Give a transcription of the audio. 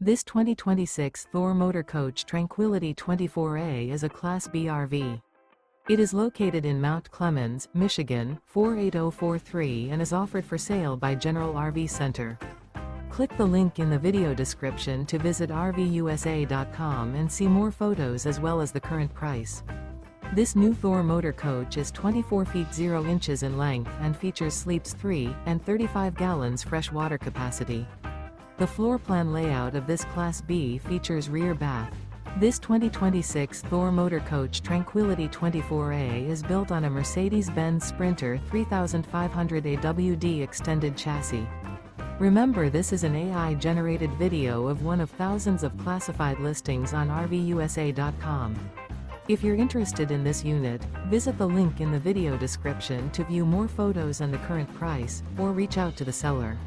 This 2026 Thor Motor Coach Tranquility 24A is a Class B RV. It is located in Mount Clemens, Michigan, 48043 and is offered for sale by General RV Center. Click the link in the video description to visit RVUSA.com and see more photos as well as the current price. This new Thor Motor Coach is 24 feet 0 inches in length and features sleeps 3 and 35 gallons fresh water capacity. The floor plan layout of this Class B features rear bath. This 2026 Thor Motor Coach Tranquility 24A is built on a Mercedes-Benz Sprinter 3500 AWD extended chassis. Remember, this is an AI-generated video of one of thousands of classified listings on RVUSA.com. If you're interested in this unit, visit the link in the video description to view more photos and the current price, or reach out to the seller.